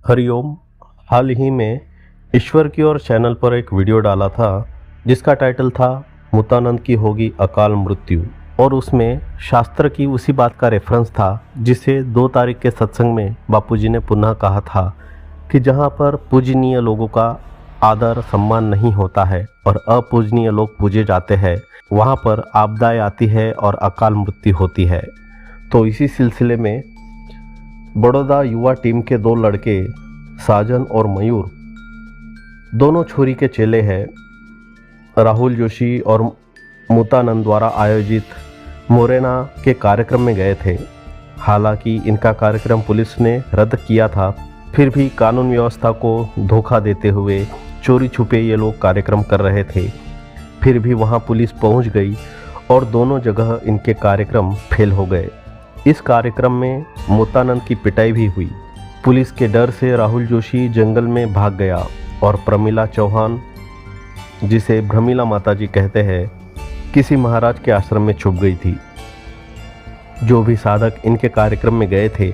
हरिओम। हाल ही में ईश्वर की ओर चैनल पर एक वीडियो डाला था जिसका टाइटल था मुतानंद की होगी अकाल मृत्यु, और उसमें शास्त्र की उसी बात का रेफरेंस था जिसे 2 तारीख के सत्संग में बापूजी ने पुनः कहा था कि जहाँ पर पूजनीय लोगों का आदर सम्मान नहीं होता है और अपूजनीय लोग पूजे जाते हैं, वहाँ पर आपदाएं आती है और अकाल मृत्यु होती है। तो इसी सिलसिले में बड़ौदा युवा टीम के 2 लड़के साजन और मयूर दोनों छोरी के चेले हैं, राहुल जोशी और मुतानंद द्वारा आयोजित मोरेना के कार्यक्रम में गए थे। हालांकि इनका कार्यक्रम पुलिस ने रद्द किया था, फिर भी कानून व्यवस्था को धोखा देते हुए चोरी छुपे ये लोग कार्यक्रम कर रहे थे। फिर भी वहां पुलिस पहुंच गई और दोनों जगह इनके कार्यक्रम फेल हो गए। इस कार्यक्रम में मुतानंद की पिटाई भी हुई। पुलिस के डर से राहुल जोशी जंगल में भाग गया और प्रमिला चौहान, जिसे भ्रमिला माताजी कहते हैं, किसी महाराज के आश्रम में छुप गई थी। जो भी साधक इनके कार्यक्रम में गए थे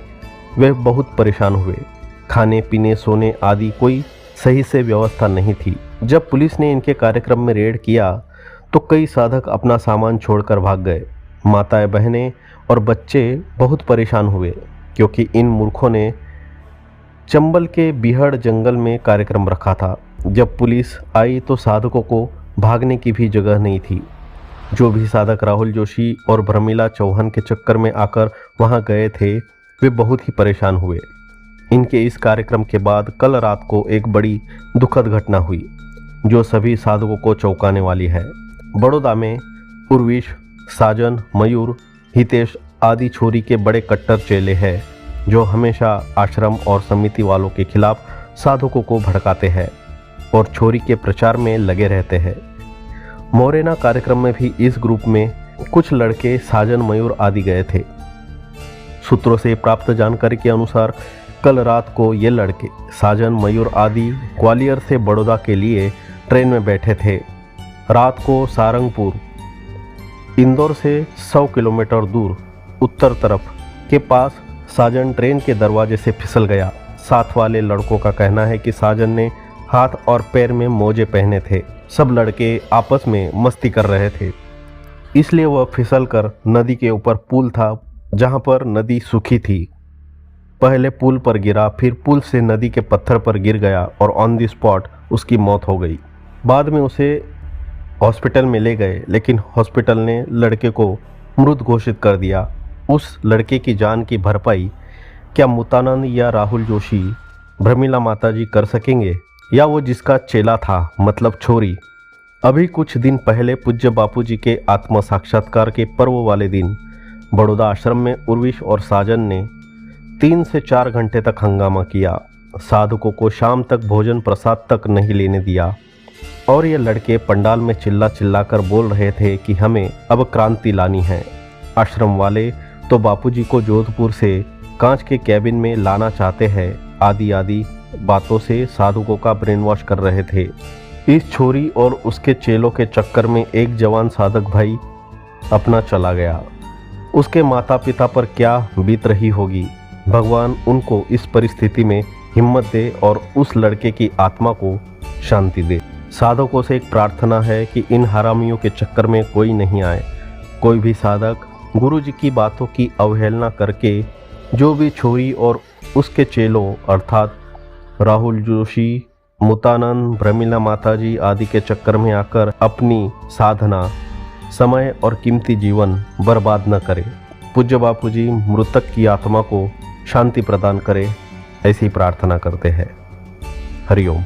वे बहुत परेशान हुए। खाने पीने सोने आदि कोई सही से व्यवस्था नहीं थी। जब पुलिस ने इनके कार्यक्रम में रेड किया तो कई साधक अपना सामान छोड़कर भाग गए। माताएं, बहनें और बच्चे बहुत परेशान हुए क्योंकि इन मूर्खों ने चंबल के बिहड़ जंगल में कार्यक्रम रखा था। जब पुलिस आई तो साधकों को भागने की भी जगह नहीं थी। जो भी साधक राहुल जोशी और भ्रमिला चौहान के चक्कर में आकर वहां गए थे वे बहुत ही परेशान हुए। इनके इस कार्यक्रम के बाद कल रात को एक बड़ी दुखद घटना हुई जो सभी साधकों को चौंकाने वाली है। बड़ौदा में उर्विश, साजन, मयूर, हितेश आदि छोरी के बड़े कट्टर चेले हैं जो हमेशा आश्रम और समिति वालों के खिलाफ साधकों को भड़काते हैं और छोरी के प्रचार में लगे रहते हैं। मोरेना कार्यक्रम में भी इस ग्रुप में कुछ लड़के साजन, मयूर आदि गए थे। सूत्रों से प्राप्त जानकारी के अनुसार कल रात को ये लड़के साजन, मयूर आदि ग्वालियर से बड़ौदा के लिए ट्रेन में बैठे थे। रात को सारंगपुर, इंदौर से 100 किलोमीटर दूर उत्तर तरफ के पास साजन ट्रेन के दरवाजे से फिसल गया। साथ वाले लड़कों का कहना है कि साजन ने हाथ और पैर में मोजे पहने थे। सब लड़के आपस में मस्ती कर रहे थे, इसलिए वह फिसलकर नदी के ऊपर पुल था जहां पर नदी सूखी थी। पहले पुल पर गिरा, फिर पुल से नदी के पत्थर पर गिर गया और ऑन द स्पॉट उसकी मौत हो गई। बाद में उसे हॉस्पिटल में ले गए, लेकिन हॉस्पिटल ने लड़के को मृत घोषित कर दिया। उस लड़के की जान की भरपाई क्या मुतानंद या राहुल जोशी, भ्रमिला माताजी कर सकेंगे, या वो जिसका चेला था, मतलब छोरी? अभी कुछ दिन पहले पूज्य बापूजी के आत्म साक्षात्कार के पर्व वाले दिन बड़ौदा आश्रम में उर्विश और साजन ने 3 से 4 घंटे तक हंगामा किया। साधकों को शाम तक भोजन प्रसाद तक नहीं लेने दिया और ये लड़के पंडाल में चिल्ला चिल्लाकर बोल रहे थे कि हमें अब क्रांति लानी है। आश्रम वाले तो बापूजी को जोधपुर से कांच के कैबिन में लाना चाहते हैं, आदि आदि बातों से साधुकों का ब्रेन वॉश कर रहे थे। इस छोरी और उसके चेलों के चक्कर में एक जवान साधक भाई अपना चला गया। उसके माता पिता पर क्या बीत रही होगी। भगवान उनको इस परिस्थिति में हिम्मत दे और उस लड़के की आत्मा को शांति दे। साधकों से एक प्रार्थना है कि इन हरामियों के चक्कर में कोई नहीं आए। कोई भी साधक गुरु जी की बातों की अवहेलना करके जो भी छोरी और उसके चेलों अर्थात राहुल जोशी, मुतानंद, भ्रमिला माताजी आदि के चक्कर में आकर अपनी साधना, समय और कीमती जीवन बर्बाद न करे। पूज्य बापूजी मृतक की आत्मा को शांति प्रदान करे, ऐसी प्रार्थना करते हैं। हरिओम।